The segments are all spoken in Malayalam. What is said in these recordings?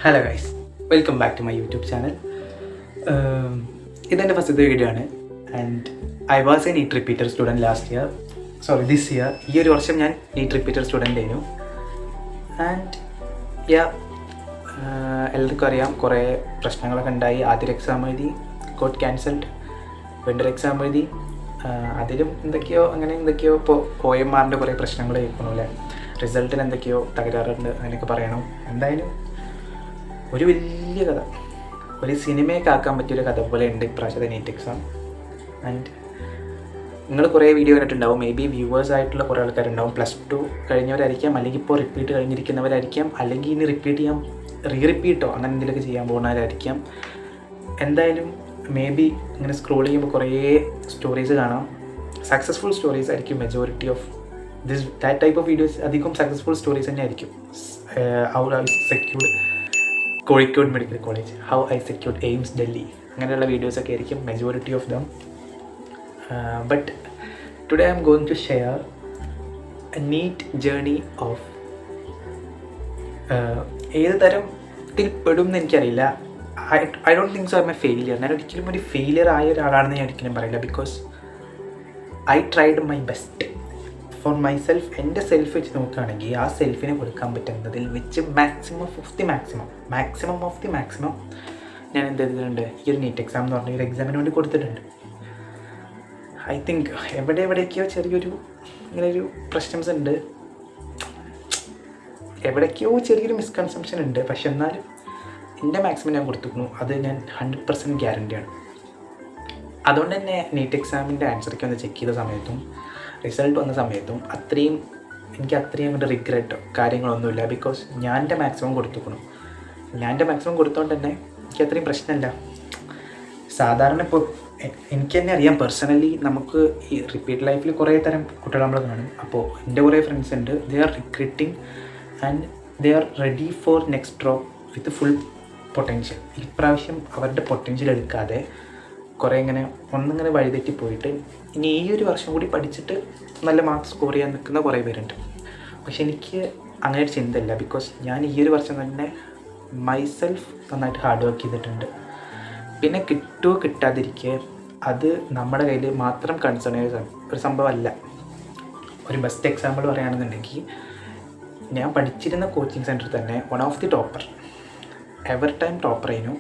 Hello guys, welcome back to my YouTube channel. ഇതെൻ്റെ ഫസ്റ്റത്തെ വീഡിയോ ആണ്. And I was a NEET repeater student this year. ഈ ഒരു വർഷം ഞാൻ നീറ്റ് റിപ്പീറ്റർ സ്റ്റുഡൻ്റ് ആയിരുന്നു. ആൻഡ് എല്ലാവർക്കും അറിയാം, കുറേ പ്രശ്നങ്ങളൊക്കെ ഉണ്ടായി. ആദ്യൊരു എക്സാം എഴുതി, ഗോട്ട് ക്യാൻസൽഡ്. വീണ്ടും എക്സാം എഴുതി, അതിലും എന്തൊക്കെയോ ഇപ്പോൾ OMRൻ്റെ കുറേ പ്രശ്നങ്ങൾ കേൾക്കണു അല്ലേ. റിസൾട്ടിന് എന്തൊക്കെയോ തകരാറുണ്ട്, അങ്ങനെയൊക്കെ പറയണം. എന്തായാലും ഒരു വലിയ കഥ, ഒരു സിനിമയൊക്കെ ആക്കാൻ പറ്റിയൊരു കഥ പോലെ ഉണ്ട് ഇപ്രാവശ്യത്തെ നീറ്റ് എക്സാം. ആൻഡ് നിങ്ങൾ കുറേ വീഡിയോ കണ്ടിട്ടുണ്ടാവും. മേ ബി വ്യൂവേഴ്സ് ആയിട്ടുള്ള കുറേ ആൾക്കാരുണ്ടാവും. +2 കഴിഞ്ഞവരായിരിക്കാം, അല്ലെങ്കിൽ ഇപ്പോൾ റിപ്പീറ്റ് കഴിഞ്ഞിരിക്കുന്നവരായിരിക്കാം, അല്ലെങ്കിൽ ഇനി റിപ്പീറ്റോ അങ്ങനെ എന്തെങ്കിലുമൊക്കെ ചെയ്യാൻ പോകുന്നവരായിരിക്കാം. എന്തായാലും മേ ബി ഇങ്ങനെ സ്ക്രോൾ ചെയ്യുമ്പോൾ കുറേ സ്റ്റോറീസ് കാണാം. സക്സസ്ഫുൾ സ്റ്റോറീസ് ആയിരിക്കും majority of that type of videos. അധികം സക്സസ്ഫുൾ സ്റ്റോറീസ് തന്നെ ആയിരിക്കും. How I secured Kozhikode medical college, how I secured AIIMS Delhi, അങ്ങനെയുള്ള വീഡിയോസൊക്കെ ആയിരിക്കും majority of them. But today I am going to share a NEET journey of ഏത് തരത്തിൽ പെടും എന്ന് എനിക്കറിയില്ല. I don't think so I am a failure. ഞാൻ ഒരിക്കലും ഒരു ഫെയിലിയർ ആയ ഒരാളാണെന്ന് ഞാൻ ഒരിക്കലും പറയില്ല. Because I tried my best for my self. എൻ്റെ സെൽഫ് വെച്ച് നോക്കുകയാണെങ്കിൽ ആ സെൽഫിനെ കൊടുക്കാൻ പറ്റുന്നതിൽ വെച്ച് മാക്സിമം ഓഫ് ദി മാക്സിമം ഞാൻ എന്ത് ചെയ്തിട്ടുണ്ട്. ഈ ഒരു നീറ്റ് എക്സാം എന്ന് പറഞ്ഞ ഒരു എക്സാമിന് വേണ്ടി കൊടുത്തിട്ടുണ്ട്. ഐ തിങ്ക് എവിടെയൊക്കെയോ ചെറിയൊരു ഇങ്ങനെയൊരു പ്രശ്നംസ് ഉണ്ട്, എവിടേക്കോ ചെറിയൊരു മിസ്കൺസെപ്ഷൻ ഉണ്ട്. പക്ഷെ എന്നാലും എൻ്റെ മാക്സിമം ഞാൻ കൊടുത്തിരുന്നു. അത് ഞാൻ 100% ഗ്യാരണ്ടിയാണ്. അതുകൊണ്ട് തന്നെ നീറ്റ് എക്സാമിൻ്റെ ആൻസറൊക്കെ ഒന്ന് ചെക്ക് ചെയ്ത സമയത്തും റിസൾട്ട് വന്ന സമയത്തും എനിക്ക് അത്രയും അങ്ങോട്ട് റിഗ്രറ്റോ കാര്യങ്ങളൊന്നുമില്ല. ബിക്കോസ് ഞാൻ എൻ്റെ മാക്സിമം കൊടുത്തിരിക്കണം. ഞാൻ എൻ്റെ മാക്സിമം കൊടുത്തോണ്ട് തന്നെ എനിക്ക് അത്രയും പ്രശ്നമില്ല. സാധാരണ ഇപ്പോൾ എനിക്ക് തന്നെ അറിയാം, പേഴ്സണലി നമുക്ക് ഈ റിപ്പീറ്റ് ലൈഫിൽ കുറേ തരം കുട്ടികൾ നമ്മൾ കാണും. അപ്പോൾ എൻ്റെ കുറേ ഫ്രണ്ട്സ് ഉണ്ട്, they are regretting and they are ready for next drop with full potential. ഇപ്രാവശ്യം അവരുടെ പൊട്ടൻഷ്യൽ എടുക്കാതെ കുറേ ഒന്നിങ്ങനെ വഴിതെറ്റി പോയിട്ട് ഇനി ഈ ഒരു വർഷം കൂടി പഠിച്ചിട്ട് നല്ല മാർക്ക് സ്കോർ ചെയ്യാൻ നിൽക്കുന്ന കുറേ പേരുണ്ട്. പക്ഷെ എനിക്ക് അങ്ങനെ ഒരു ചിന്തയില്ല. ബിക്കോസ് ഞാൻ ഈ ഒരു വർഷം തന്നെ മൈസെൽഫ് നന്നായിട്ട് ഹാർഡ് വർക്ക് ചെയ്തിട്ടുണ്ട്. പിന്നെ കിട്ടുമോ കിട്ടാതിരിക്കുക അത് നമ്മുടെ കയ്യിൽ മാത്രം കൺസേൺ ചെയ്യുന്ന ഒരു സംഭവമല്ല. ഒരു ബെസ്റ്റ് എക്സാമ്പിൾ പറയുകയാണെന്നുണ്ടെങ്കിൽ, ഞാൻ പഠിച്ചിരുന്ന കോച്ചിങ് സെൻറ്ററിൽ തന്നെ one of the topper, ever time topper ആയിരുന്നു.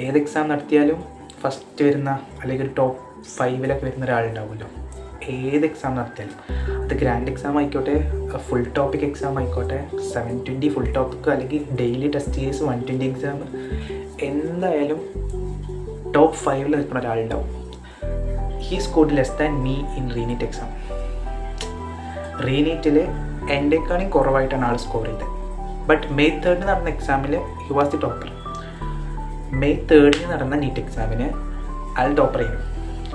ഏത് എക്സാം നടത്തിയാലും ഫസ്റ്റ് വരുന്ന അല്ലെങ്കിൽ ഒരു ടോപ്പ് 5 വരുന്ന ഒരാളുണ്ടാവുമല്ലോ. ഏത് എക്സാം നടത്തിയാലും, അത് ഗ്രാൻഡ് എക്സാം ആയിക്കോട്ടെ, ഫുൾ ടോപ്പിക് എക്സാം ആയിക്കോട്ടെ, 720 ഫുൾ ടോപ്പിക്ക്, അല്ലെങ്കിൽ ഡെയിലി ടെസ്റ്റ് സീരീസ് 120 എക്സാം, എന്തായാലും ടോപ്പ് 5 നിൽക്കുന്ന ഒരാളുണ്ടാവും. He scored less than me in reNEET exam. റീനീറ്റിൽ എൻ്റെക്കാളും കുറവായിട്ടാണ് ആൾ സ്കോർ ചെയ്തത്. ബട്ട് May 3 നടന്ന എക്സാമിൽ he was the topper. May 3 നടന്ന നീറ്റ് എക്സാമിന് ആൾ ടോപ്പർ ചെയ്യും.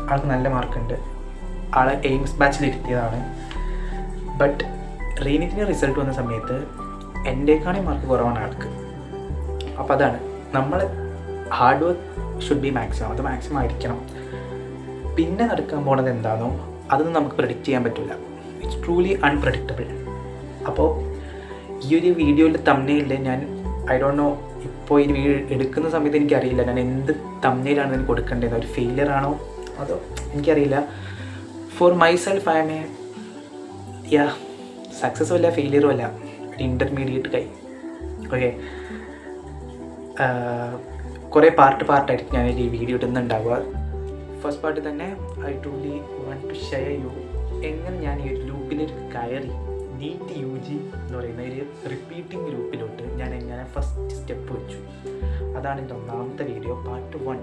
ആൾക്ക് നല്ല മാർക്കുണ്ട്. ആൾ എയിംസ് ബാച്ചിലിരുത്തിയതാണ്. ബട്ട് റീനീറ്റിന് റിസൾട്ട് വന്ന സമയത്ത് എൻ്റെക്കാളും മാർക്ക് കുറവാണ് ആൾക്ക്. അപ്പോൾ അതാണ്, നമ്മൾ hard work should be maximum. അത് മാക്സിമം ആയിരിക്കണം. പിന്നെ നടക്കാൻ പോകുന്നത് എന്താണോ അതൊന്നും നമുക്ക് പ്രെഡിക്റ്റ് ചെയ്യാൻ പറ്റില്ല. It's truly unpredictable. അപ്പോൾ ഈ ഒരു വീഡിയോയിൽ തംബ്നെയിലിൽ ഞാൻ ഐ ഡോണ്ട് നോ, ഇപ്പോൾ ഈ വീഡിയോ എടുക്കുന്ന സമയത്ത് എനിക്കറിയില്ല ഞാൻ എന്ത് തംബ്നെയിലാണ് ഇതിന് കൊടുക്കേണ്ടത്. ഒരു ഫെയിലിയർ ആണോ അതോ എനിക്കറിയില്ല. For myself I am a സക്സസ്സും അല്ല ഫെയിലിയറും അല്ല, ഒരു ഇൻ്റർമീഡിയറ്റ് കൈ. ഓക്കെ, കുറേ പാർട്ടായിരിക്കും ഞാൻ ഈ വീഡിയോ ഇടുന്നുണ്ടാവുക. ഫസ്റ്റ് പാർട്ട് തന്നെ I truly want to share you എങ്ങനെ ഞാൻ ഈ ഒരു ലൂപ്പിലേക്ക് കയറി നീറ്റ് UG എന്ന് പറയുന്ന ഒരു റിപ്പീറ്റിംഗ് ഗ്രൂപ്പിലോട്ട് ഞാൻ എങ്ങനെ ഫസ്റ്റ് സ്റ്റെപ്പ് വെച്ചു. അതാണ് എൻ്റെ ഒന്നാമത്തെ video, part 1.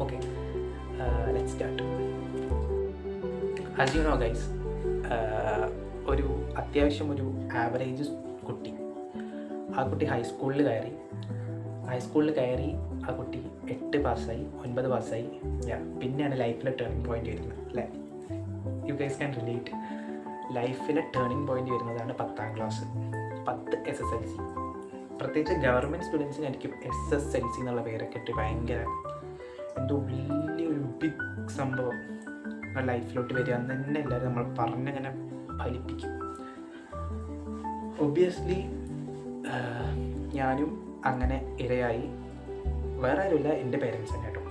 Okay, let's start. As you know guys, ഒരു അത്യാവശ്യം ഒരു ആവറേജ് കുട്ടി, ആ കുട്ടി ഹൈസ്കൂളിൽ കയറി ആ കുട്ടി 8 പാസ്സായി, 9 പാസ്സായി. പിന്നെയാണ് ലൈഫിലെ ടേണിംഗ് പോയിൻ്റ് വരുന്നത് അല്ലേ. You guys can relate. ലൈഫിലെ ടേണിംഗ് പോയിൻ്റ് വരുന്നതാണ് 10ാം ക്ലാസ്, 10 SSLC. പ്രത്യേകിച്ച് ഗവൺമെൻറ് സ്റ്റുഡൻസിന് ആയിരിക്കും SSLC എന്നുള്ള പേരൊക്കെ ഇട്ട് ഭയങ്കര എന്തോ വലിയൊരു ബിഗ് സംഭവം ലൈഫിലോട്ട് വരിക എന്ന് തന്നെ എല്ലാവരും നമ്മൾ പറഞ്ഞങ്ങനെ ഫലിപ്പിക്കും. ഒബ്വിയസ്ലി ഞാനും അങ്ങനെ ഇരയായി. വേറെ ആരുമില്ല, എൻ്റെ പേരൻസ് തന്നെ കേട്ടോ.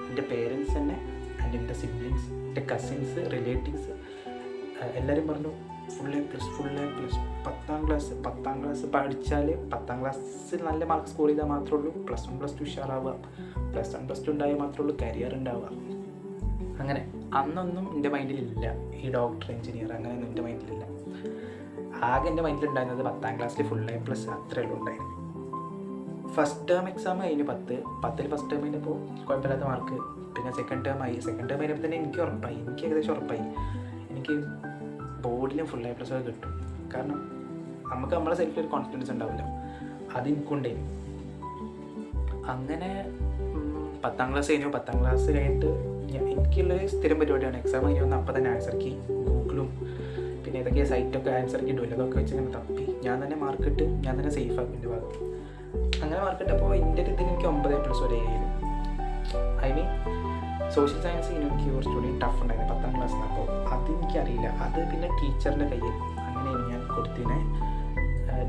എൻ്റെ പേരൻസ് തന്നെ ആൻഡ് എൻ്റെ സിബ്ലിങ്സ്, എൻ്റെ കസിൻസ്, റിലേറ്റീവ്സ് എല്ലാവരും പറഞ്ഞു ഫുൾ എ പ്ലസ്. 10ാം ക്ലാസ് പഠിച്ചാൽ 10ാം ക്ലാസ്സിൽ നല്ല മാർക്ക് സ്കോർ ചെയ്താൽ മാത്രമേ ഉള്ളൂ +1 +2 ഉഷാറാവുക, +1 +2 ഉണ്ടായാൽ മാത്രമേ ഉള്ളൂ കരിയർ ഉണ്ടാവുക. അങ്ങനെ അന്നൊന്നും എൻ്റെ മൈൻഡിലില്ല ഈ ഡോക്ടർ, എഞ്ചിനീയർ അങ്ങനെയൊന്നും എൻ്റെ മൈൻഡിലില്ല. ആകെ എൻ്റെ മൈൻഡിലുണ്ടായിരുന്നത് 10ാം ക്ലാസ്സിൽ ഫുൾ എ പ്ലസ് അത്രയേ ഉള്ളൂ ഉണ്ടായിരുന്നു. ഫസ്റ്റ് ടേം എക്സാം കഴിഞ്ഞ് 10ൽ ഫസ്റ്റ് ടേം കഴിഞ്ഞപ്പോൾ കുഴപ്പമില്ലാത്ത മാർക്ക്. പിന്നെ സെക്കൻഡ് ടേം കഴിഞ്ഞപ്പോൾ തന്നെ എനിക്ക് ഏകദേശം ഉറപ്പായി എനിക്ക് ബോർഡിലും ഫുൾ എ പ്ലസ് ഒക്കെ കിട്ടും. കാരണം നമുക്ക് നമ്മളെ സെൽഫിൽ ഒരു കോൺഫിഡൻസ് ഉണ്ടാവില്ല, അതെനിക്കുണ്ടായിരുന്നു. അങ്ങനെ 10ാം ക്ലാസ് കഴിഞ്ഞു. 10ാം ക്ലാസ് കഴിഞ്ഞിട്ട് എനിക്കുള്ളൊരു സ്ഥിരം പരിപാടിയാണ് എക്സാം കഴിഞ്ഞ് വന്ന് അപ്പം തന്നെ ആൻസർ കീ ഗൂഗിളും പിന്നെ ഏതൊക്കെ സൈറ്റൊക്കെ ആൻസർ കീ ഇടുമല്ലോ അതൊക്കെ വെച്ച് ഇങ്ങനെ തപ്പി ഞാൻ തന്നെ മാർക്കിട്ട് ഞാൻ തന്നെ സേഫ് ആക്കും എൻ്റെ ഭാഗം. അങ്ങനെ മാർക്കിട്ടപ്പോൾ എൻ്റെ ഇതിന് എനിക്ക് 9+ വരെ ആയിരുന്നു. ഐ മീൻ സോഷ്യൽ സയൻസ് എനിക്ക് കുറച്ചുകൂടി ടഫ് ഉണ്ടായിരുന്നു 10ാം ക്ലാസ്സിൽ. അപ്പോൾ അതെനിക്കറിയില്ല, അത് പിന്നെ ടീച്ചറിൻ്റെ കയ്യിൽ അങ്ങനെയാണ് ഞാൻ കൊടുത്തതിനെ.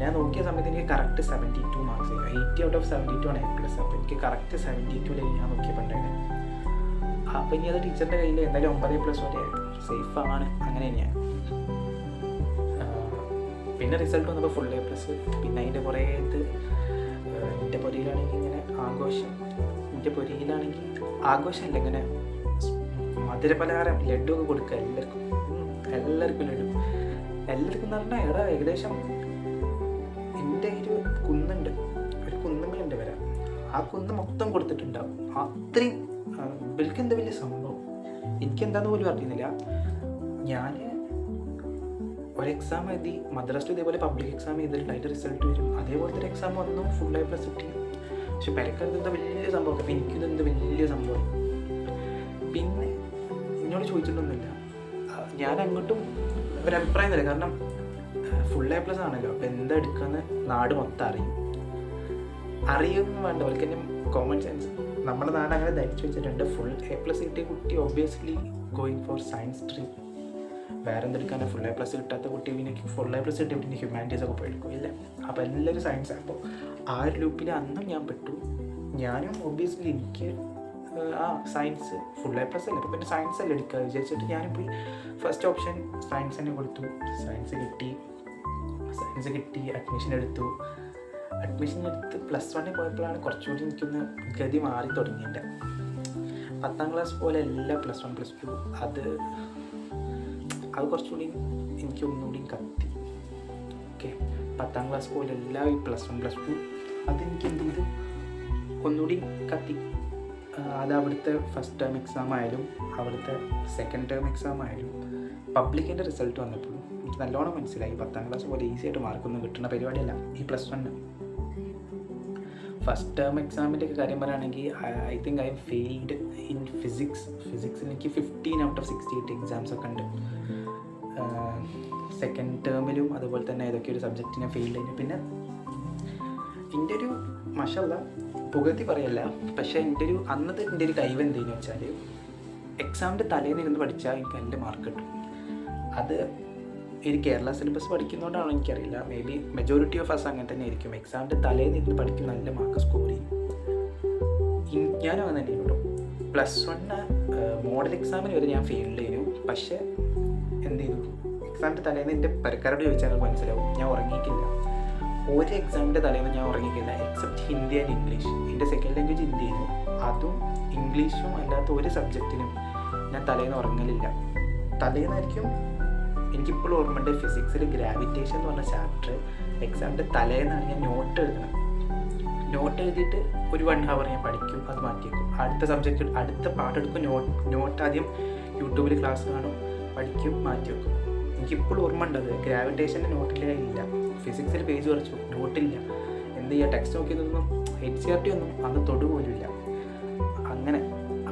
ഞാൻ നോക്കിയ സമയത്ത് എനിക്ക് കറക്റ്റ് 72 മാർക്സ് 80 ഔട്ട് ഓഫ് 72 ആണ് A+. അപ്പോൾ എനിക്ക് കറക്റ്റ് 72 ഞാൻ നോക്കിയപ്പോൾ ഉണ്ടായിരുന്നു. അപ്പോൾ ഇനി അത് ടീച്ചറിൻ്റെ കയ്യിൽ എന്തായാലും 9+ വരെ സേഫാണ്. അങ്ങനെ ഞാൻ പിന്നെ റിസൾട്ട് വന്നപ്പോൾ ഫുൾ A+. പിന്നെ അതിൻ്റെ കുറേ ഇത് എൻ്റെ പൊരിയിലാണെങ്കിൽ ഇങ്ങനെ ആഘോഷമല്ല, ഇങ്ങനെ മധുരപലഹാരം ലഡു ഒക്കെ കൊടുക്കുക എല്ലാവർക്കും ലഡു. എല്ലാവർക്കും എന്ന് പറഞ്ഞാൽ ഏകദേശം എൻ്റെ ഒരു കുന്നുകളുണ്ട് വരാം, ആ കുന്ന് മൊത്തം കൊടുത്തിട്ടുണ്ടാവും. അത്രയും ഇവർക്ക് എന്താ വലിയ സംഭവം എനിക്കെന്താന്ന് പോലും അറിയുന്നില്ല. ഞാൻ ഒരു എക്സാം എഴുതി മദ്രാസിൽ ഇതേപോലെ പബ്ലിക് എക്സാം ചെയ്തിട്ട് അതിൻ്റെ റിസൾട്ട് വരും. അതേപോലത്തെ ഒരു എക്സാം വന്നു ഫുൾ A+ കിട്ടി. പക്ഷെ പെരക്കാർക്ക് എന്താ വലിയ സംഭവമൊക്കെ, അപ്പോൾ എനിക്കിതെന്ത് വലിയ സംഭവം. പിന്നെ എന്നോട് ചോദിച്ചിട്ടൊന്നുമില്ല, ഞാൻ അങ്ങോട്ടും ഒരു അഭിപ്രായം തരാം. കാരണം ഫുൾ A+ ആണല്ലോ, അപ്പോൾ എന്താ എടുക്കാന്ന് നാട് മൊത്തം അറിയുമെന്ന് വേണ്ട, അവർക്ക് തന്നെ കോമൺ സെൻസ്. നമ്മുടെ നാട് അങ്ങനെ ധരിച്ചു വെച്ചിട്ടുണ്ട്. ഫുൾ A+ കിട്ടിയ കുട്ടി obviously going for science stream. വേറെ എന്തെടുക്കാനാണ് ഫുൾ A+ കിട്ടാത്ത കുട്ടി പിന്നെ ഫുൾ A+ കിട്ടിയ പിന്നെ ഹ്യൂമാനിറ്റീസ് ഒക്കെ പോയെടുക്കും ഇല്ല. അപ്പോൾ എല്ലാവരും സയൻസ്. അപ്പോൾ ആ ഒരു ലൂപ്പിൽ അന്നും ഞാൻ പെട്ടു. ഞാനും ഒബ്വിയസ്ലി എനിക്ക് സയൻസ് ഫുൾ A+ അല്ലേ, അപ്പോൾ പിന്നെ സയൻസ് അല്ലേ എടുക്കുക വിചാരിച്ചിട്ട് ഞാനും പോയി ഫസ്റ്റ് ഓപ്ഷൻ സയൻസ് തന്നെ കൊടുത്തു. സയൻസ് കിട്ടി അഡ്മിഷൻ എടുത്ത് +1 പോയപ്പോഴാണ് കുറച്ചുകൂടി എനിക്കൊന്ന് ഗതി മാറി തുടങ്ങിയിട്ട്. 10ാം ക്ലാസ് പോലെ അല്ല +1 +2, അത് കുറച്ചുകൂടി എനിക്ക് ഒന്നുകൂടി കത്തി. ഓക്കെ, 10ാം ക്ലാസ് പോലെ അല്ല ഈ +1 +2, അതെനിക്ക് എന്ത് ചെയ്തു ഒന്നുകൂടി കത്തി. അത് അവിടുത്തെ ഫസ്റ്റ് ടേം എക്സാം ആയാലും അവിടുത്തെ സെക്കൻഡ് ടേം എക്സാം ആയാലും പബ്ലിക്കിൻ്റെ റിസൾട്ട് വന്നപ്പോഴും എനിക്ക് നല്ലോണം മനസ്സിലായി 10ാം ക്ലാസ് പോലെ ഈസി ആയിട്ട് മാർക്കൊന്നും കിട്ടുന്ന പരിപാടിയല്ല ഈ +1. ഫസ്റ്റ് ടേം എക്സാമിൻ്റെ ഒക്കെ കാര്യം പറയുകയാണെങ്കിൽ I think I failed in ഫിസിക്സിൽ എനിക്ക് 15 ഔട്ട് ഓഫ് 68 എക്സാംസ് ഒക്കെ ഉണ്ട്. സെക്കൻഡ് ടേമിലും അതുപോലെ തന്നെ ഏതൊക്കെ ഒരു സബ്ജക്റ്റിനെ ഫെയിൽ ചെയ്തു. പിന്നെ എൻ്റെ ഒരു മാഷല്ല പുകഴ്ത്തി പറയല്ല, പക്ഷേ എൻ്റെ ഒരു കഴിവ് എന്തെന്ന് വെച്ചാൽ എക്സാമിൻ്റെ തലേന്ന് ഇരുന്ന് പഠിച്ചാൽ എനിക്ക് നല്ല മാർക്ക് കിട്ടും. അത് ഈ കേരള സിലബസ് പഠിക്കുന്നതുകൊണ്ടാണോ എനിക്കറിയില്ല, maybe majority of us അങ്ങനെ തന്നെ ആയിരിക്കും. എക്സാമിൻ്റെ തലേന്ന് ഇരുന്ന് പഠിക്കും, നല്ല മാർക്ക് സ്കോർ ചെയ്യും. ഞാനും അങ്ങനെ തന്നെ കേട്ടോ. +1 മോഡൽ എക്സാമിന് വരെ ഞാൻ ഫെയിൽ ചെയ്തു. പക്ഷേ എന്ത് ചെയ്തു, എക്സാമിൻ്റെ തലേന്ന് എൻ്റെ പരക്കാരോട് ചോദിച്ചാൽ മനസ്സിലാവും ഞാൻ ഉറങ്ങിയിട്ടില്ല. ഒരു എക്സാമിൻ്റെ തലേന്ന് ഞാൻ ഉറങ്ങിയിട്ടില്ല എക്സെപ്റ്റ് ഹിന്ദി ആൻഡ് ഇംഗ്ലീഷ്. എൻ്റെ സെക്കൻഡ് ലാംഗ്വേജ് ഹിന്ദിയായിരുന്നു, അതും ഇംഗ്ലീഷും അല്ലാത്ത ഒരു സബ്ജക്റ്റിനും ഞാൻ തലേന്ന് ഉറങ്ങലില്ല. തലേന്നായിരിക്കും എനിക്കിപ്പോഴും ഓർമ്മയുണ്ട് ഫിസിക്സിൽ ഗ്രാവിറ്റേഷൻ എന്ന് പറഞ്ഞ ചാപ്റ്റർ എക്സാമിൻ്റെ തലേന്നാണ് ഞാൻ നോട്ട് എഴുതിയിട്ട് ഒരു 1 hour ഞാൻ പഠിക്കും, അത് മാറ്റിയേക്കും. അടുത്ത സബ്ജക്റ്റ് അടുത്ത പാട്ടെടുക്കും, നോട്ട് ആദ്യം യൂട്യൂബിൽ ക്ലാസ് കാണും, പഠിക്കും, മാറ്റി വെക്കും. എനിക്കിപ്പോഴും ഓർമ്മ ഉണ്ടത്. ഗ്രാവിറ്റേഷൻ്റെ നോട്ടിലേ ഇല്ല, ഫിസിക്സിൽ പേജ് കുറച്ചു, നോട്ടില്ല. എന്ത് ചെയ്യുക, ടെക്സ്റ്റ് നോക്കിയതൊന്നും HCRT ഒന്നും അന്ന് തൊടുപോലുമില്ല. അങ്ങനെ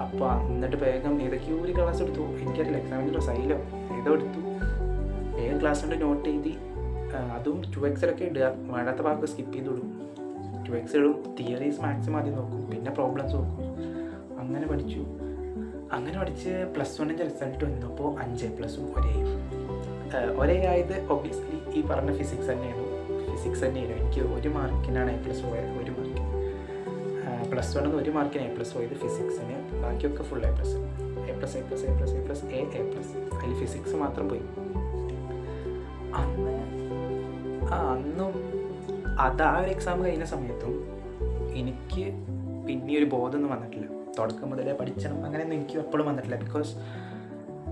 അപ്പോൾ എന്നിട്ട് വേഗം ഏതൊക്കെയോ ഒരു ക്ലാസ് എടുത്തു, എനിക്കറിയില്ല എക്സാമിൻ്റെ സൈലോ ഏതോ എടുത്തു, വേഗം ക്ലാസ് കൊണ്ട് നോട്ട് എഴുതി. അതും 2Xലൊക്കെ ഇടുക, വേണ്ടാത്ത ഭാഗത്ത് സ്കിപ്പ് ചെയ്ത് വിടും. 2X ഇടും, തിയറീസ് മാക്സിമം ആദ്യം നോക്കും, പിന്നെ പ്രോബ്ലംസ് നോക്കും. അങ്ങനെ പഠിച്ച് +1ൻ്റെ റിസൾട്ട് വന്നപ്പോൾ 5A+ ഒരേ ആയത് ഒബ്വിയസ്ലി ഈ പറഞ്ഞ ഫിസിക്സ് തന്നെയാണ്. ഫിസിക്സ് തന്നെയായിരുന്നു. എനിക്ക് 1 മാർക്കിനാണ് A+ പോയത്. 1 മാർക്കിന് +1 1 മാർക്കിന് A+ പോയത് ഫിസിക്സിന്. ബാക്കിയൊക്കെ ഫുൾ A+. അതിൽ ഫിസിക്സ് മാത്രം പോയി. അന്നും ആ ഒരു എക്സാം കഴിഞ്ഞ സമയത്തും എനിക്ക് പിന്നെ ഒരു ബോധമൊന്നും വന്നിട്ടില്ല. തുടക്കം മുതലേ പഠിക്കണം അങ്ങനെയൊന്നും എനിക്ക് എപ്പോഴും വന്നിട്ടില്ല. ബിക്കോസ്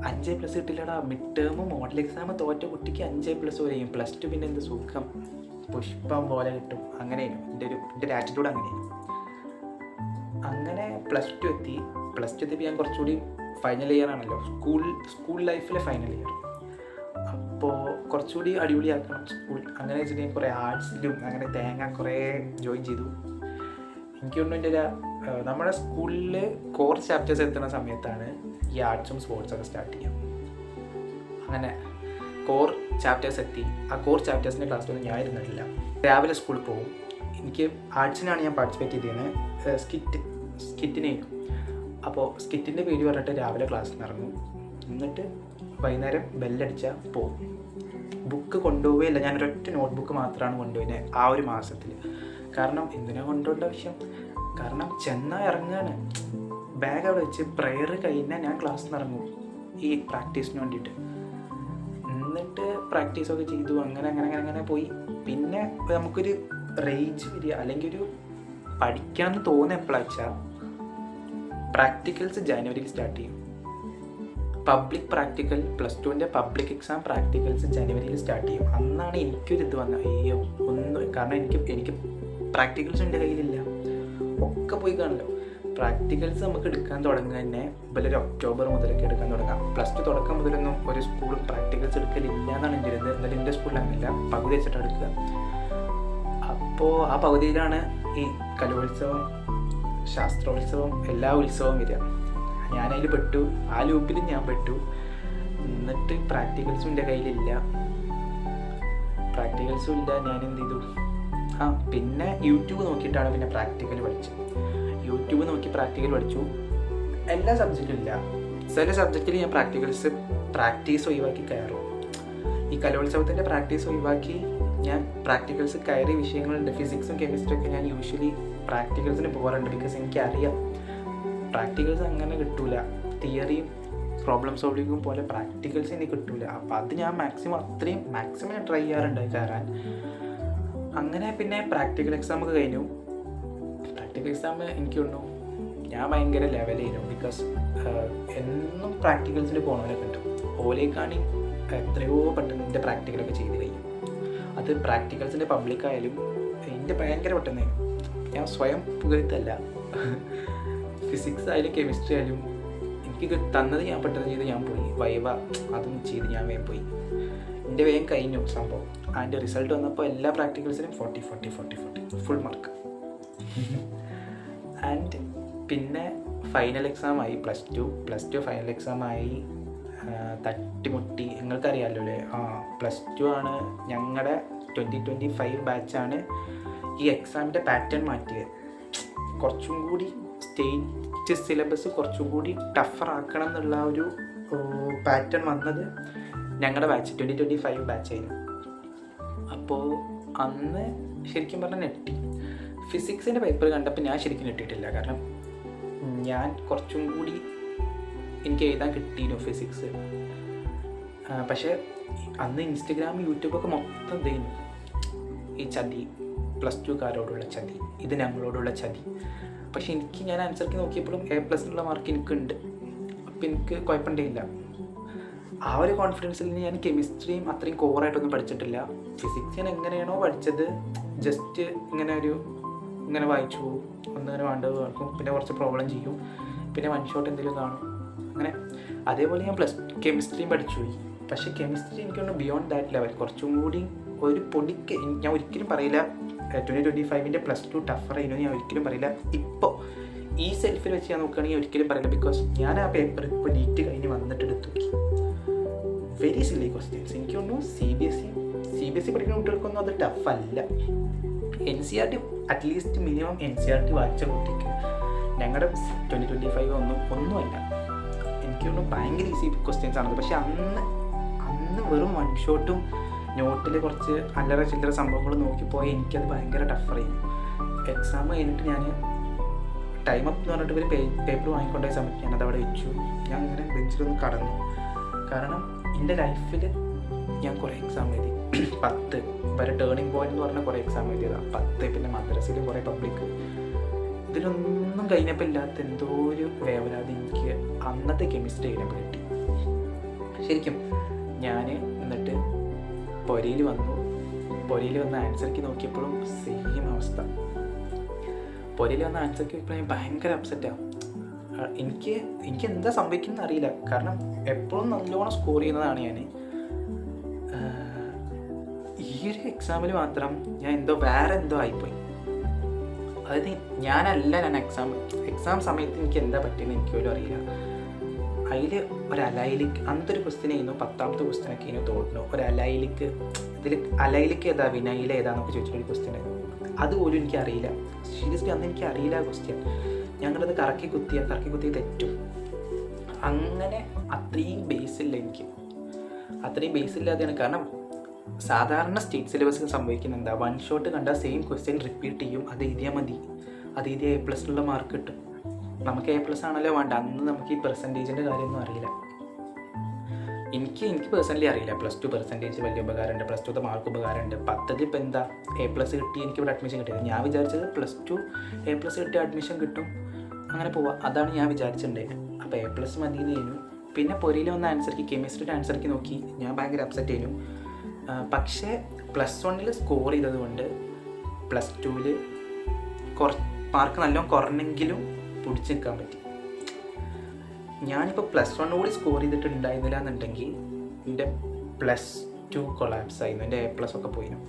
5+ കിട്ടില്ലടാ. മിഡ് ടേം മോഡൽ എക്സാം തോറ്റ കുട്ടിക്ക് 5+ വരെയും +2 പിന്നെ എന്ത് സുഖം, പുഷ്പം പോലെ കിട്ടും. അങ്ങനെയായിരുന്നു എൻ്റെ ഒരു ആറ്റിറ്റ്യൂഡ്. അങ്ങനെ +2 എത്തിയപ്പോൾ ഞാൻ കുറച്ചുകൂടി ഫൈനൽ ഇയർ ആണല്ലോ, സ്കൂൾ ലൈഫിലെ ഫൈനൽ ഇയർ. അപ്പോൾ കുറച്ചുകൂടി അടിപൊളിയാക്കണം സ്കൂൾ. അങ്ങനെ വെച്ചിട്ട് ഞാൻ കുറേ ആർട്സിലും അങ്ങനെ കുറേ ജോയിൻ ചെയ്തു. എനിക്ക് തോന്നുന്നു നമ്മുടെ സ്കൂളിൽ കോർ ചാപ്റ്റേഴ്സ് എത്തുന്ന സമയത്താണ് ഈ ആർട്സും സ്പോർട്സൊക്കെ സ്റ്റാർട്ട് ചെയ്യുക. അങ്ങനെ കോർ ചാപ്റ്റേഴ്സ് എത്തി. ആ കോർ ചാപ്റ്റേഴ്സിൻ്റെ ക്ലാസ്സിലൊന്നും ഞാൻ ഇരുന്നിട്ടില്ല. രാവിലെ സ്കൂളിൽ പോകും. എനിക്ക് ആർട്സിനാണ് ഞാൻ പാർട്ടിസിപ്പേറ്റ് ചെയ്തിരുന്നത്, സ്കിറ്റിനായിരുന്നു. അപ്പോൾ സ്കിറ്റിൻ്റെ പേര് പറഞ്ഞിട്ട് രാവിലെ ക്ലാസ്സിൽ നിന്ന് ഇറങ്ങും. എന്നിട്ട് വൈകുന്നേരം ബെല്ലടിച്ചാൽ പോകും. ബുക്ക് കൊണ്ടുപോവുകയില്ല. ഞാനൊരൊറ്റ നോട്ട്ബുക്ക് മാത്രമാണ് കൊണ്ടുപോയത് ആ ഒരു മാസത്തിൽ. കാരണം എന്തിനാണ് കൊണ്ടുപോകേണ്ട ആവശ്യം? കാരണം ചെന്നാൽ ഇറങ്ങുകയാണ്, ബാഗ് അവിടെ വെച്ച് പ്രെയർ കഴിഞ്ഞാൽ ഞാൻ ക്ലാസ്സിൽ നിന്ന് ഇറങ്ങും ഈ പ്രാക്ടീസിന് വേണ്ടിയിട്ട്. എന്നിട്ട് പ്രാക്ടീസൊക്കെ ചെയ്തു. അങ്ങനെ പോയി. പിന്നെ നമുക്കൊരു റേഞ്ച് വരിക, അല്ലെങ്കിൽ ഒരു പഠിക്കാമെന്ന് തോന്നുക എപ്പോഴാണെന്ന് വെച്ചാൽ പ്രാക്ടിക്കൽസ് ജനുവരിയിൽ സ്റ്റാർട്ട് ചെയ്യും. പബ്ലിക് പ്രാക്ടിക്കൽ +2ൻ്റെ പബ്ലിക് എക്സാം പ്രാക്ടിക്കൽസ് ജനുവരിയിൽ സ്റ്റാർട്ട് ചെയ്യും. അന്നാണ് എനിക്കൊരിത് വന്നത്. അയ്യോ കാരണം എനിക്ക് പ്രാക്ടിക്കൽസ് എൻ്റെ കയ്യിലില്ല, ഒക്കെ പോയി കാണില്ലോ. പ്രാക്ടിക്കൽസ് നമുക്ക് എടുക്കാൻ തുടങ്ങുക തന്നെ ഒരു ഒക്ടോബർ മുതലൊക്കെ എടുക്കാൻ തുടങ്ങാം. +2 തുടക്കം മുതലൊന്നും ഒരു സ്കൂളും പ്രാക്ടിക്കൽസ് എടുക്കലില്ല എന്നാണ് എൻ്റെ ഇരുന്നത്. എന്നാലും എൻ്റെ സ്കൂളിൽ അങ്ങനെയില്ല, പകുതി വെച്ചിട്ടാണ് എടുക്കുക. അപ്പോൾ ആ പകുതിയിലാണ് ഈ കലോത്സവം, ശാസ്ത്രോത്സവം, എല്ലാ ഉത്സവവും വരിക. ഞാനതിൽ പെട്ടു, ആ ലൂപ്പിൽ ഞാൻ പെട്ടു. എന്നിട്ട് പ്രാക്ടിക്കൽസും എൻ്റെ കയ്യിലില്ല. ഞാൻ എന്ത് ചെയ്തു? പിന്നെ യൂട്യൂബ് നോക്കിയിട്ടാണ് പിന്നെ പ്രാക്ടിക്കൽ പഠിച്ചത്. യൂട്യൂബ് നോക്കി പ്രാക്ടിക്കൽ പഠിച്ചു. എല്ലാ സബ്ജക്റ്റും ഇല്ല, ചില സബ്ജക്റ്റിൽ ഞാൻ പ്രാക്ടീസ് ഒഴിവാക്കി കയറും. ഈ കലോത്സവത്തിൻ്റെ പ്രാക്ടീസ് ഒഴിവാക്കി ഞാൻ പ്രാക്ടിക്കൽസ് കയറിയ വിഷയങ്ങളുണ്ട്. ഫിസിക്സും കെമിസ്ട്രിയൊക്കെ ഞാൻ യൂഷ്വലി പ്രാക്ടിക്കൽസിന് പോകാറുണ്ട്. ബിക്കോസ് എനിക്കറിയാം പ്രാക്ടിക്കൽസ് അങ്ങനെ കിട്ടൂല. തിയറിയും പ്രോബ്ലം സോൾവിങ്ങും പോലെ പ്രാക്ടിക്കൽസ് എനിക്ക് കിട്ടൂല. അപ്പോൾ അത് ഞാൻ മാക്സിമം ഞാൻ ട്രൈ ചെയ്യാറുണ്ട് കയറാൻ. അങ്ങനെ പിന്നെ പ്രാക്ടിക്കൽ എക്സാം ഒക്കെ കഴിഞ്ഞു. പ്രാക്ടിക്കൽ എക്സാം എനിക്ക് തോന്നുന്നു ഞാൻ ഭയങ്കര ലെവലായിരുന്നു. ബിക്കോസ് എന്നും പ്രാക്ടിക്കൽസിൽ പോകണവരൊക്കെ ഉണ്ട്. ഓലേക്കാണി എത്രയോ പെട്ടെന്ന് എൻ്റെ പ്രാക്ടിക്കലൊക്കെ ചെയ്ത് കഴിയും. അത് പ്രാക്ടിക്കൽസിൻ്റെ പബ്ലിക്കായാലും എൻ്റെ ഭയങ്കര പെട്ടെന്നായിരുന്നു. ഞാൻ സ്വയം പുകഴ്ത്തല്ല. ഫിസിക്സ് ആയാലും കെമിസ്ട്രി ആയാലും എനിക്ക് തന്നത് ഞാൻ പെട്ടെന്ന് ചെയ്ത് ഞാൻ പോയി. വൈവ അതും ചെയ്ത് ഞാൻ വേഗം പോയി. എൻ്റെ വേഗം കഴിഞ്ഞു സംഭവം. അതിൻ്റെ റിസൾട്ട് വന്നപ്പോൾ എല്ലാ പ്രാക്ടിക്കൽസിനും 40 ഫുൾ മാർക്ക്. ആൻഡ് പിന്നെ ഫൈനൽ എക്സാമായി. +2 ഫൈനൽ എക്സാമായി. തട്ടിമുട്ടി. നിങ്ങൾക്കറിയാമല്ലോ അല്ലേ? +2 ആണ് ഞങ്ങളുടെ 2025 ബാച്ചാണ് ഈ എക്സാമിൻ്റെ പാറ്റേൺ മാറ്റിയത്. കുറച്ചും കൂടി സ്റ്റേറ്റ് സിലബസ് കുറച്ചും കൂടി ടഫർ ആക്കണം എന്നുള്ള ഒരു പാറ്റേൺ വന്നത് ഞങ്ങളുടെ ബാച്ച് 2025 ബാച്ചായിരുന്നു. അപ്പോൾ അന്ന് ശരിക്കും പറഞ്ഞാൽ നെട്ടി. ഫിസിക്സിൻ്റെ പേപ്പർ കണ്ടപ്പോൾ ഞാൻ ശരിക്കും നെട്ടിയിട്ടില്ല. കാരണം ഞാൻ കുറച്ചും കൂടി എനിക്ക് എഴുതാൻ കിട്ടിയിരുന്നു ഫിസിക്സ്. പക്ഷേ അന്ന് ഇൻസ്റ്റഗ്രാം യൂട്യൂബൊക്കെ മൊത്തം ചെയ്യുന്നു ഈ ചതി, +2കാരോടുള്ള ചതി, ഇത് ഞങ്ങളോടുള്ള ചതി. പക്ഷെ ഞാൻ ആൻസർക്ക് നോക്കിയപ്പോഴും A+നുള്ള മാർക്ക് എനിക്കുണ്ട്. അപ്പോൾ എനിക്ക് കുഴപ്പമുണ്ടായില്ല. ആ ഒരു കോൺഫിഡൻസിൽ ഞാൻ കെമിസ്ട്രിയും അത്രയും കോറായിട്ടൊന്നും പഠിച്ചിട്ടില്ല. ഫിസിക്സ് ഞാൻ എങ്ങനെയാണോ പഠിച്ചത് ജസ്റ്റ് ഇങ്ങനെ വായിച്ചു പോകും, ഒന്നിങ്ങനെ വേണ്ടത് കേൾക്കും, പിന്നെ കുറച്ച് പ്രോബ്ലം ചെയ്യും, പിന്നെ വൺ ഷോട്ട് എന്തെങ്കിലും കാണും. അങ്ങനെ അതേപോലെ ഞാൻ കെമിസ്ട്രിയും പഠിച്ചു പോയി. പക്ഷേ കെമിസ്ട്രി എനിക്കൊന്ന് ബിയോണ്ട് ദാറ്റ് ലെവൽ കുറച്ചും കൂടി ഒരു പൊടിക്ക്. ഞാൻ ഒരിക്കലും പറയില്ല 2025ൻ്റെ +2 ടഫർ ആയിരുന്നു, ഞാൻ ഒരിക്കലും പറയില്ല. ഇപ്പോൾ ഈ സെൽഫിൽ വെച്ച് ഞാൻ നോക്കുകയാണെങ്കിൽ ഒരിക്കലും പറയില്ല. ബിക്കോസ് ഞാൻ ആ പേപ്പർ ഇപ്പോൾ നീറ്റ് കഴിഞ്ഞ് വന്നിട്ട് എടുത്തു നോക്കി. Very silly questions. എനിക്ക് തോന്നുന്നു CBSE പഠിക്കുന്ന കുട്ടികൾക്കൊന്നും അത് ടഫല്ല. NCERT അറ്റ്ലീസ്റ്റ് മിനിമം NCERT വായിച്ച കുട്ടിക്ക് ഞങ്ങളുടെ 2025 ഒന്നുമല്ല. എനിക്ക് തോന്നുന്നു ഭയങ്കര ഈസി ക്വസ്റ്റ്യൻസ് ആണത്. പക്ഷെ അന്ന് വെറും വൺ ഷോട്ടും നോട്ടിൽ കുറച്ച് അല്ലറ ചില്ലറ സംഭവങ്ങൾ നോക്കിപ്പോയി എനിക്കത് ഭയങ്കര ടഫറായിരുന്നു. എക്സാം കഴിഞ്ഞിട്ട് ഞാൻ ടൈം അപ്പ് എന്ന് പറഞ്ഞിട്ട് ഒരു പേപ്പർ വാങ്ങിക്കൊണ്ടുപോയ സമയത്ത് ഞാനത് അവിടെ വെച്ചു. ഞാൻ ഇങ്ങനെ ബെഞ്ചിലൊന്ന് കടന്നു. കാരണം എൻ്റെ ലൈഫിൽ ഞാൻ കുറേ എക്സാം എഴുതി. 10 വരെ ടേണിംഗ് പോയിന്റ് എന്ന് പറഞ്ഞാൽ കുറേ എക്സാം എഴുതിയതാണ്. 10 പിന്നെ മദ്രസയിൽ കുറേ പബ്ലിക്. ഇതിലൊന്നും കഴിഞ്ഞപ്പോൾ ഇല്ലാത്ത എന്തോ ഒരു വേവലാതി എനിക്ക് അന്നത്തെ കെമിസ്ട്രി കഴിഞ്ഞപ്പോൾ കിട്ടി. ശരിക്കും ഞാൻ എന്നിട്ട് പൊരയിൽ വന്ന് ആൻസർക്ക് നോക്കിയപ്പോഴും സെയിം അവസ്ഥ. പൊരയിൽ വന്ന ആൻസർക്ക് ഇപ്പോൾ ഞാൻ ഭയങ്കര അപ്സെറ്റാണ്. എനിക്ക് എന്താ സംഭവിക്കുന്നത് അറിയില്ല. കാരണം എപ്പോഴും നല്ലോണം സ്കോർ ചെയ്യുന്നതാണ് ഞാൻ. ഈ ഒരു എക്സാമിൽ മാത്രം ഞാൻ വേറെ എന്തോ ആയിപ്പോയി. അതായത് ഞാൻ എക്സാം സമയത്ത് എനിക്ക് എന്താ പറ്റിയെന്ന് എനിക്ക് പോലും അറിയില്ല. അതിൽ ഒരലൈലിക്ക് അന്നത്തെ ഒരു ക്വസ്റ്റ്യൻ ആയിരുന്നു, 10ാമത്തെ ക്വസ്റ്റ്യനൊക്കെ ആയിരുന്നു തോന്നുന്നു. ഒരലൈലിക്ക് ഇതിൽ അലൈലിക്ക് ഏതാ വിനയില ഏതാന്നൊക്കെ ചോദിച്ചിട്ടൊരു ക്വസ്റ്റ്യൻ ആയിരുന്നു. അതുപോലും എനിക്കറിയില്ല. സീരിയസ്ലി അന്ന് എനിക്കറിയില്ല ക്വസ്റ്റ്യൻ. ഞങ്ങളത് കറക്കി കുത്തി തെറ്റും. അങ്ങനെ അത്രയും ബേസില്ലാതെയാണ്. കാരണം സാധാരണ സ്റ്റേറ്റ് സിലബസിൽ സംഭവിക്കുന്ന എന്താ, 1 ഷോട്ട് കണ്ടാൽ സെയിം ക്വസ്റ്റ്യൻ റിപ്പീറ്റ് ചെയ്യും, അത് എഴുതിയാൽ മതി. അത് എഴുതിയാൽ A+നുള്ള മാർക്ക് കിട്ടും. നമുക്ക് A+ ആണല്ലോ വേണ്ട. അന്ന് നമുക്ക് ഈ പെർസെൻറ്റേജിൻ്റെ കാര്യമൊന്നും അറിയില്ല. എനിക്ക് പേഴ്സണലി അറിയില്ല +2 പെർസെൻറ്റേജ് വലിയ ഉപകാരമുണ്ട്, +2 മാർക്ക് ഉപകാരമുണ്ട്. 10 ഇപ്പം എന്താ A+ കിട്ടി എനിക്കിവിടെ അഡ്മിഷൻ കിട്ടിയത്. ഞാൻ വിചാരിച്ചത് +2 A+ കിട്ടിയ അഡ്മിഷൻ കിട്ടും, അങ്ങനെ പോവാം. അതാണ് ഞാൻ വിചാരിച്ചിട്ടുണ്ടായത്. അപ്പോൾ A+ മതി കഴിഞ്ഞു. പിന്നെ പൊരയിൽ വന്ന ആൻസർക്ക്, കെമിസ്ട്രിയുടെ ആൻസർക്ക് നോക്കി ഞാൻ ഭയങ്കര അപ്സെറ്റ് ആയിരുന്നു. പക്ഷേ +1 സ്കോർ ചെയ്തത് കൊണ്ട് +2 മാർക്ക് നല്ലോണം കുറഞ്ഞെങ്കിലും പിടിച്ച് നിൽക്കാൻ പറ്റി. ഞാനിപ്പോൾ +1 കൂടി സ്കോർ ചെയ്തിട്ടുണ്ടായിരുന്നില്ല എന്നുണ്ടെങ്കിൽ എൻ്റെ +2 കൊളാപ്സ് ആയിരുന്നു, എൻ്റെ A+ ഒക്കെ പോയിരുന്നു.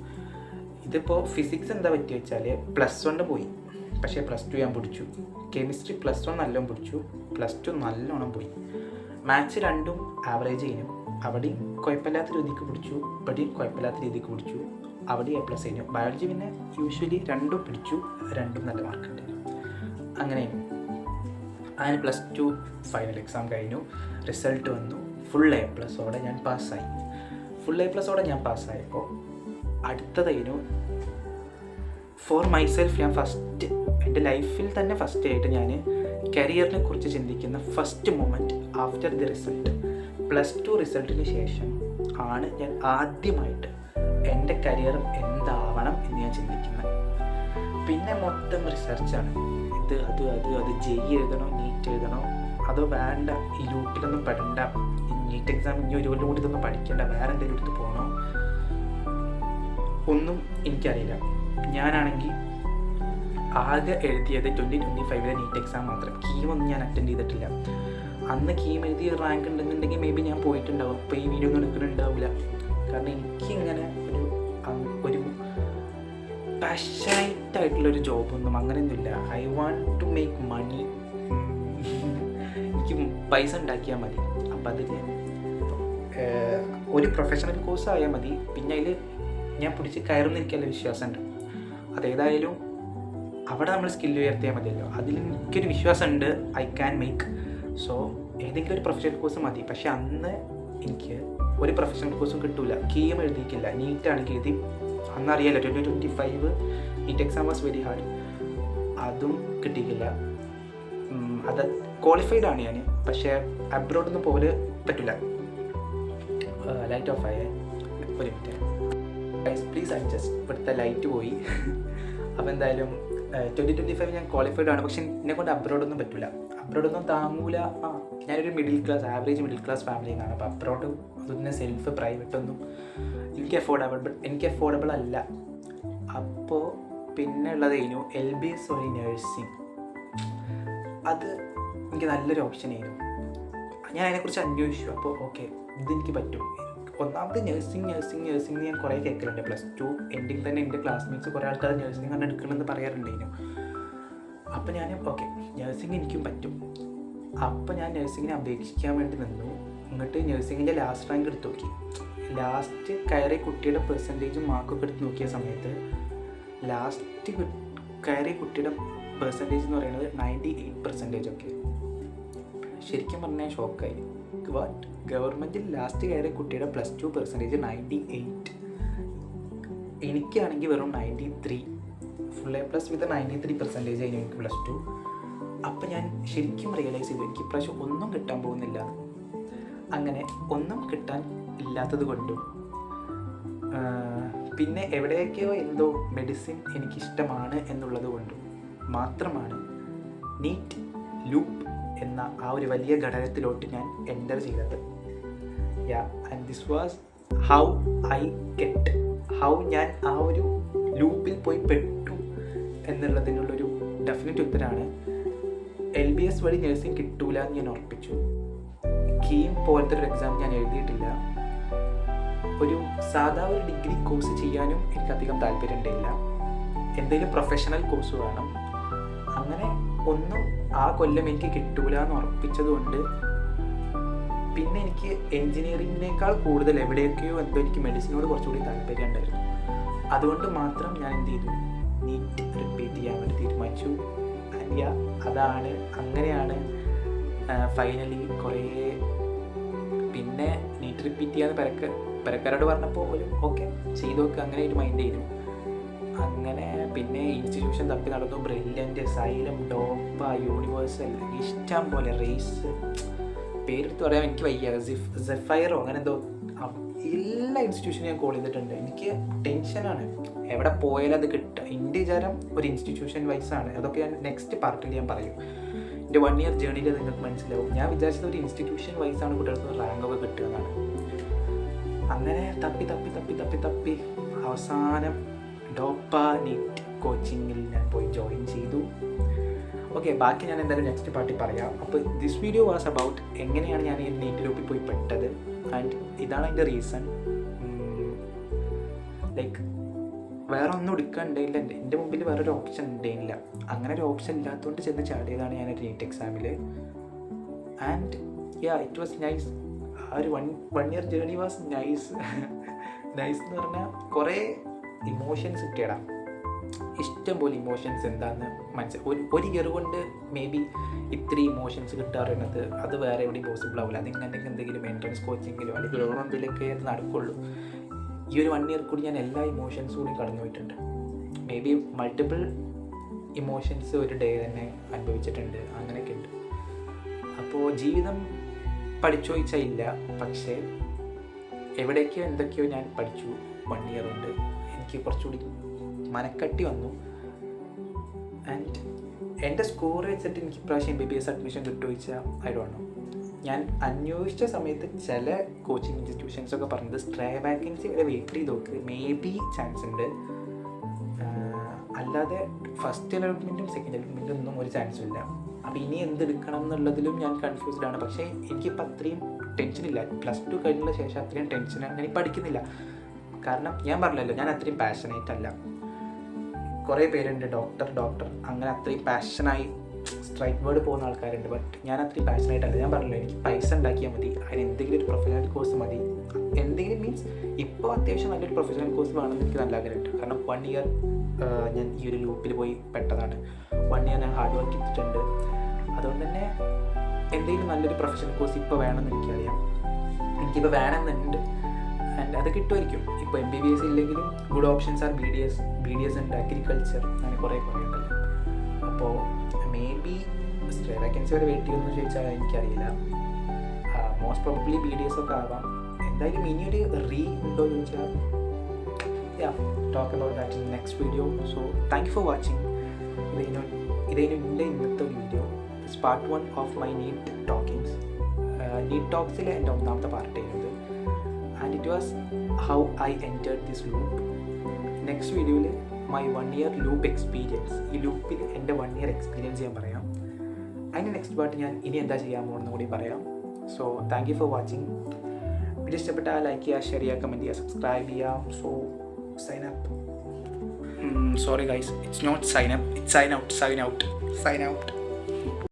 ഇതിപ്പോൾ ഫിസിക്സ് എന്താ പറ്റി വെച്ചാൽ +1 പോയി, പക്ഷേ +2 ഞാൻ പിടിച്ചു. കെമിസ്ട്രി +1 നല്ലോണം പിടിച്ചു, +2 നല്ലോണം പോയി. മാത്സ് രണ്ടും ആവറേജ് ചെയ്യുന്നു. അവിടെയും കുഴപ്പമില്ലാത്ത രീതിക്ക് പിടിച്ചു, ഇവിടെയും കുഴപ്പമില്ലാത്ത രീതിക്ക് പിടിച്ചു. അവിടെയും A+ കഴിഞ്ഞു. ബയോളജി പിന്നെ യൂഷ്വലി രണ്ടും പിടിച്ചു, രണ്ടും നല്ല മാർക്കുണ്ട്. അങ്ങനെ +2 ഫൈനൽ എക്സാം കഴിഞ്ഞു, റിസൾട്ട് വന്നു. ഫുൾ A+ഓടെ ഞാൻ പാസ്സായി. ഫുൾ A+ഓടെ ഞാൻ പാസ്സായപ്പോൾ അടുത്തതായിരുന്നു ഫോർ മൈസെൽഫ്. ഞാൻ എൻ്റെ ലൈഫിൽ തന്നെ ഫസ്റ്റ് ആയിട്ട് ഞാൻ കരിയറിനെ കുറിച്ച് ചിന്തിക്കുന്ന first moment after the result. +2 റിസൾട്ടിന് ശേഷം ആണ് ഞാൻ ആദ്യമായിട്ട് എൻ്റെ കരിയർ എന്താവണം എന്ന് ഞാൻ ചിന്തിക്കുന്നത്. പിന്നെ മൊത്തം റിസർച്ചാണ്. അത് JEE എഴുതണോ, നീറ്റ് എഴുതണോ, അതോ വേണ്ട ഈ ലൂപ്പിലൊന്നും പെടണ്ട, നീറ്റ് എക്സാം ഇനി ഒരു കൊല്ലം കൂടി ഇതൊന്നും പഠിക്കേണ്ട, വേറെ എന്തെങ്കിലും എടുത്ത് പോകണോ, ഒന്നും എനിക്കറിയില്ല. ഞാനാണെങ്കിൽ ആകെ എഴുതിയത് 2025 നീറ്റ് എക്സാം മാത്രം. കീമൊന്നും ഞാൻ അറ്റൻഡ് ചെയ്തിട്ടില്ല. അന്ന് കീം എഴുതി റാങ്ക് ഉണ്ടെന്നുണ്ടെങ്കിൽ മേ ബി ഞാൻ പോയിട്ടുണ്ടാവും. ഇപ്പോൾ ഈ വീഡിയോ ഒന്നും എടുക്കുന്നുണ്ടാവില്ല. കാരണം എനിക്കിങ്ങനെ ഒരു പാഷനായിട്ടായിട്ടുള്ളൊരു ജോബൊന്നും അങ്ങനെയൊന്നുമില്ല. I want to make money. എനിക്ക് പൈസ ഉണ്ടാക്കിയാൽ മതി. അപ്പം അതിൽ ഒരു പ്രൊഫഷണൽ കോഴ്സ് ആയാൽ മതി. പിന്നെ അതിൽ ഞാൻ പിടിച്ച് കയറുന്നിരിക്കാനുള്ള വിശ്വാസമുണ്ട്. അതേതായാലും അവിടെ നമ്മൾ സ്കില്ല് ഉയർത്തിയാൽ മതിയല്ലോ. അതിൽ എനിക്കൊരു വിശ്വാസമുണ്ട്, ഐ ക്യാൻ മേക്ക്. സോ ഏതെങ്കിലും ഒരു പ്രൊഫഷണൽ കോഴ്സ് മതി. പക്ഷേ അന്ന് എനിക്ക് ഒരു പ്രൊഫഷണൽ കോഴ്സും കിട്ടില്ല. കീം എഴുതിയിട്ടില്ല. നീറ്റാണെങ്കിൽ എഴുതി. അന്നറിയാലോ 2025 NEET exam was very hard. അതും കിട്ടിയിട്ടില്ല. അത് ക്വാളിഫൈഡ് ആണ് ഞാൻ. പക്ഷേ അബ്രോഡൊന്നും പോലെ പറ്റില്ല. ലൈറ്റ് ഓഫ് ആയേ, ഒരു മിനിറ്റ് പ്ലീസ് അഡ്ജസ്റ്റ്. ഇവിടുത്തെ ലൈറ്റ് പോയി. അപ്പോൾ എന്തായാലും 2025 ഞാൻ ക്വാളിഫൈഡ് ആണ്. പക്ഷെ എന്നെക്കൊണ്ട് അബ്രോഡൊന്നും പറ്റില്ല. അബ്രോഡൊന്നും താങ്ങൂല. ഞാനൊരു ആവറേജ് മിഡിൽ ക്ലാസ് ഫാമിലിയിൽ നിന്നാണ്. അപ്പോൾ അബ്രോഡ് അതൊന്നും സെൽഫ് പ്രൈവറ്റൊന്നും എനിക്ക് അഫോർഡബിൾ അല്ല. അപ്പോൾ പിന്നെ ഉള്ളതായിരുന്നു LBS വഴി നഴ്സിംഗ്. അത് എനിക്ക് നല്ലൊരു ഓപ്ഷനായിരുന്നു. ഞാൻ അതിനെക്കുറിച്ച് അന്വേഷിച്ചു. അപ്പോൾ ഓക്കെ, ഇതെനിക്ക് പറ്റും. ഒന്നാമത് നഴ്സിംഗ് ഞാൻ കുറേ കേൾക്കലുണ്ട്. +2 എൻഡിങ് തന്നെ എൻ്റെ ക്ലാസ്മേറ്റ്സ് കുറേ ആൾക്കാർ നഴ്സിംഗ് കണ്ട് എടുക്കണമെന്ന് പറയാറുണ്ടായിരുന്നു. അപ്പോൾ ഞാൻ ഓക്കെ, നഴ്സിംഗ് എനിക്കും പറ്റും. അപ്പോൾ ഞാൻ നഴ്സിങ്ങിനെ അപേക്ഷിക്കാൻ വേണ്ടി നിന്നു. എന്നിട്ട് നഴ്സിങ്ങിൻ്റെ ലാസ്റ്റ് റാങ്ക് എടുത്ത് നോക്കി. ലാസ്റ്റ് കയറിയ കുട്ടിയുടെ പെർസെൻറ്റേജും മാർക്കൊക്കെ എടുത്ത് നോക്കിയ സമയത്ത് ലാസ്റ്റ് കയറിയ കുട്ടിയുടെ പെർസെൻറ്റേജ് എന്ന് പറയുന്നത് 98% ഒക്കെ. ശരിക്കും പറഞ്ഞാൽ ഷോക്കായി. വാട്ട്, ഗവൺമെൻറ്റിൽ ലാസ്റ്റ് കയറിയ കുട്ടിയുടെ +2 പെർസെൻറ്റേജ് 98? എനിക്കാണെങ്കിൽ വെറും 93 ഫുൾ എ പ്ലസ് വിത്ത് 93% ആയിരുന്നു എനിക്ക് +2. അപ്പം ഞാൻ ശരിക്കും റിയലൈസ് ചെയ്തു എനിക്ക് ഇപ്രാവശ്യം ഒന്നും കിട്ടാൻ പോകുന്നില്ല. അങ്ങനെ ഒന്നും കിട്ടാൻ ഇല്ലാത്തത് കൊണ്ടും പിന്നെ എവിടെയൊക്കെയോ എന്തോ മെഡിസിൻ എനിക്കിഷ്ടമാണ് എന്നുള്ളത് കൊണ്ടും മാത്രമാണ് നീറ്റ് ലൂപ്പ് എന്ന ആ ഒരു വലിയ ഘടകത്തിലോട്ട് ഞാൻ എൻ്റർ ചെയ്തത്. ആൻഡ് ദിസ് വാസ് ഹൗ ഞാൻ ആ ഒരു ലൂപ്പിൽ പോയി പെട്ടു എന്നുള്ളതിനുള്ളൊരു ഡെഫിനറ്റ് ഉത്തരമാണ് LBS വഴി നഴ്സിംഗ് കിട്ടൂല എന്ന് ഞാൻ ഉറപ്പിച്ചു. കീം പോലത്തെ ഒരു എക്സാം ഞാൻ എഴുതിയിട്ടില്ല. ഒരു സാധാ ഒരു ഡിഗ്രി കോഴ്സ് ചെയ്യാനും എനിക്കധികം താല്പര്യം ഉണ്ടായില്ല. എന്തെങ്കിലും പ്രൊഫഷണൽ കോഴ്സ് വേണം. അങ്ങനെ ഒന്നും ആ കൊല്ലം എനിക്ക് കിട്ടൂല എന്ന് ഉറപ്പിച്ചതുകൊണ്ട് പിന്നെ എനിക്ക് എൻജിനീയറിങ്ങിനേക്കാൾ കൂടുതൽ എവിടെയൊക്കെയോ എന്തോ എനിക്ക് മെഡിസിനോട് കുറച്ചുകൂടി താല്പര്യം ഉണ്ടായിരുന്നു. അതുകൊണ്ട് മാത്രം ഞാൻ എന്ത് ചെയ്തു, നീറ്റ് റിപ്പീറ്റ് ചെയ്യാൻ വേണ്ടി തീരുമാനിച്ചു. അതാണ് അങ്ങനെയാണ് ഫൈനലി കുറേ പിന്നെ നീറ്റ് റിപ്പീറ്റ് ചെയ്യാന്ന് പെരക്കാരോട് പറഞ്ഞപ്പോൾ ഒരു ഓക്കെ ചെയ്തു നോക്കുക അങ്ങനെ ഒരു മൈൻഡ് ചെയ്തു. അങ്ങനെ പിന്നെ ഇൻസ്റ്റിറ്റ്യൂഷൻ തപ്പി നടന്നു. ബ്രില്യൻറ്റ്, സൈലം, ഡോപ്പ, യൂണിവേഴ്സൽ, ഇഷ്ടം പോലെ റേസ്, പേരെടുത്ത് പറയാൻ എനിക്ക് വയ്യ, സെഫൈറോ അങ്ങനെ എന്തോ എല്ലാ ഇൻസ്റ്റിറ്റ്യൂഷനും ഞാൻ കോൾ ചെയ്തിട്ടുണ്ട്. എനിക്ക് ടെൻഷനാണ് എവിടെ പോയാലും അത് കിട്ടുക. എൻ്റെ വിചാരം ഒരു ഇൻസ്റ്റിറ്റ്യൂഷൻ വൈസാണ്. അതൊക്കെ ഞാൻ നെക്സ്റ്റ് പാർട്ടിൽ ഞാൻ പറയും. എൻ്റെ 1 ഇയർ ജേർണിയിൽ നിങ്ങൾക്ക് മനസ്സിലാവും. ഞാൻ വിചാരിച്ചത് ഒരു ഇൻസ്റ്റിറ്റ്യൂഷൻ വൈസാണ് കുട്ടികൾക്ക് റാങ്കൊക്കെ കിട്ടുക എന്നാണ്. അങ്ങനെ തപ്പി അവസാനം ഡോപ്പ നീറ്റ് കോച്ചിങ്ങിൽ ഞാൻ പോയി ജോയിൻ ചെയ്തു. ഓക്കെ, ബാക്കി ഞാൻ എന്തായാലും നെക്സ്റ്റ് പാർട്ടി പറയാം. അപ്പോൾ ദിസ് വീഡിയോ വാസ് അബൌട്ട് എങ്ങനെയാണ് ഞാൻ ഈ നീറ്റ് ലൂപ്പിൽ പോയി പെട്ടത്. ആൻഡ് ഇതാണ് അതിൻ്റെ റീസൺ. ലൈക്ക് വേറെ ഒന്നും എടുക്കാനുണ്ടായില്ല. എൻ്റെ മുമ്പിൽ വേറൊരു ഓപ്ഷൻ ഉണ്ടായില്ല. അങ്ങനെ ഒരു ഓപ്ഷൻ ഇല്ലാത്തതുകൊണ്ട് ചെന്ന് ചാടിയതാണ് ഞാൻ ഒരു നീറ്റ് എക്സാമിൽ. And it was nice. ആ ഒരു 1 year journey was nice. Nice എന്ന് പറഞ്ഞാൽ കുറേ ഇമോഷൻസ് കിട്ടിയടാ. ഇഷ്ടംപോലെ ഇമോഷൻസ് എന്താണെന്ന് മനസ്സിലായി. ഒരു ഇയർ കൊണ്ട് മേ ബി ഇത്രയും ഇമോഷൻസ് കിട്ടുക പറയുന്നത് അത് വേറെ എവിടെയും പോസിബിൾ ആവില്ല. അതിങ്ങനെ എന്തെങ്കിലും എൻട്രൻസ് കോച്ചിങ്ങിലോ അല്ലെങ്കിൽ ഗവൺമെൻറ്റിലൊക്കെ അത് നടക്കുള്ളൂ. ഈ ഒരു 1 ഇയർ കൂടി ഞാൻ എല്ലാ ഇമോഷൻസും കൂടി കടന്നു പോയിട്ടുണ്ട്. മേ ബി മൾട്ടിപ്പിൾ ഇമോഷൻസ് ഒരു ഡേ തന്നെ അനുഭവിച്ചിട്ടുണ്ട്. അങ്ങനെയൊക്കെ ഉണ്ട്. അപ്പോൾ ജീവിതം പഠിച്ചു ചോദിച്ചാൽ ഇല്ല, പക്ഷേ എവിടേക്കോ എന്തൊക്കെയോ ഞാൻ പഠിച്ചു 1 ഇയർ കൊണ്ട്. എനിക്ക് കുറച്ചുകൂടി മനക്കട്ടി വന്നു. ആൻഡ് എൻ്റെ സ്കോർ വെച്ചിട്ട് എനിക്ക് ഇപ്രാവശ്യം MBBS അഡ്മിഷൻ കിട്ടുമോ ചോദിച്ചാൽ ഐ ഡോണ്ട് നോ. ഞാൻ അന്വേഷിച്ച സമയത്ത് ചില കോച്ചിങ് ഇൻസ്റ്റിറ്റ്യൂഷൻസൊക്കെ പറഞ്ഞത് സ്ട്രേ വാക്കൻസി വരെ വെയിറ്റ് ചെയ്ത് നോക്ക്, മേ ബി ചാൻസ് ഉണ്ട്. അല്ലാതെ ഫസ്റ്റ് അലോട്ട്മെൻറ്റും സെക്കൻഡ് അലോട്ട്മെൻറ്റും ഒന്നും ഒരു ചാൻസും ഇല്ല. അപ്പോൾ ഇനി എന്തെടുക്കണം എന്നുള്ളതിലും ഞാൻ കൺഫ്യൂസ്ഡ് ആണ്. പക്ഷേ എനിക്കിപ്പോൾ അത്രയും ടെൻഷനില്ല. +2 കഴിഞ്ഞ ശേഷം അത്രയും ടെൻഷനാണ്. ഞാൻ പഠിക്കുന്നില്ല. കാരണം ഞാൻ പറഞ്ഞല്ലോ, ഞാൻ അത്രയും പാഷനേറ്റ് അല്ല. കുറേ പേരുണ്ട് ഡോക്ടർ അങ്ങനെ അത്രയും പാഷനായി സ്ട്രൈറ്റ് വേർഡ് പോകുന്ന ആൾക്കാരുണ്ട്. ബട്ട് ഞാൻ അത്രയും പാഷനായിട്ട് അല്ല. ഞാൻ പറഞ്ഞല്ലോ, എനിക്ക് പൈസ ഉണ്ടാക്കിയാൽ മതി. അതിന് എന്തെങ്കിലും ഒരു പ്രൊഫഷണൽ കോഴ്സ് മതി. എന്തെങ്കിലും മീൻസ് ഇപ്പോൾ അത്യാവശ്യം നല്ലൊരു പ്രൊഫഷണൽ കോഴ്സ് വേണമെന്ന് എനിക്ക് നല്ല ആഗ്രഹമുണ്ട്. കാരണം 1 ഇയർ ഞാൻ ഈ ഒരു ലൂപ്പിൽ പോയി പെട്ടതാണ്. 1 ഇയർ ഞാൻ ഹാർഡ് വർക്ക് ചെയ്തിട്ടുണ്ട്. അതുകൊണ്ട് തന്നെ എന്തെങ്കിലും നല്ലൊരു പ്രൊഫഷണൽ കോഴ്സ് ഇപ്പോൾ വേണമെന്ന് എനിക്കറിയാം. എനിക്കിപ്പോൾ വേണമെന്നുണ്ട്. ആൻഡ് അത് കിട്ടുമായിരിക്കും. ഇപ്പോൾ MBBS ഇല്ലെങ്കിലും ഗുഡ് ഓപ്ഷൻസ് ആർ BDS ഉണ്ട്, അഗ്രികൾച്ചർ, അങ്ങനെ കുറേ ഉണ്ടല്ലോ. അപ്പോൾ മേ ബി സ്ട്രേ വേക്കൻസി വരെ വെയിറ്റ് ചെയ്യുമെന്ന് ചോദിച്ചാൽ എനിക്കറിയില്ല. മോസ്റ്റ് പ്രോബബ്ലി BDS ഒക്കെ ആവാം. എന്തായാലും ഇനിയൊരു ഉണ്ടോ എന്ന് ചോദിച്ചാൽ talk about that in next video. So thank you for watching. ഇതായിരുന്നു എൻ്റെ ഇന്നത്തെ ഒരു video. This part 1 of my NEET talkings. NEET ടോക്സിലെ എൻ്റെ 1ാമത്തെ പാർട്ടായിരുന്നത്. And it was how I entered this loop. Next വീഡിയോയിൽ മൈ 1 ഇയർ ലൂപ്പ് എക്സ്പീരിയൻസ്. ഈ ലൂപ്പിൽ എൻ്റെ 1 ഇയർ എക്സ്പീരിയൻസ് ഞാൻ പറയാം. അതിന് നെക്സ്റ്റ് പാർട്ട് ഞാൻ ഇനി എന്താ ചെയ്യാൻ പോകുന്നതെന്ന് കൂടി പറയാം. So thank you for watching. Video ഇഷ്ടപ്പെട്ടാൽ ലൈക്ക് ചെയ്യുക, ഷെയർ ചെയ്യുക, കമൻറ്റ് ചെയ്യുക, സബ്സ്ക്രൈബ് ചെയ്യുക. So sine up. Sorry guys, it's not sign up, it's sign out.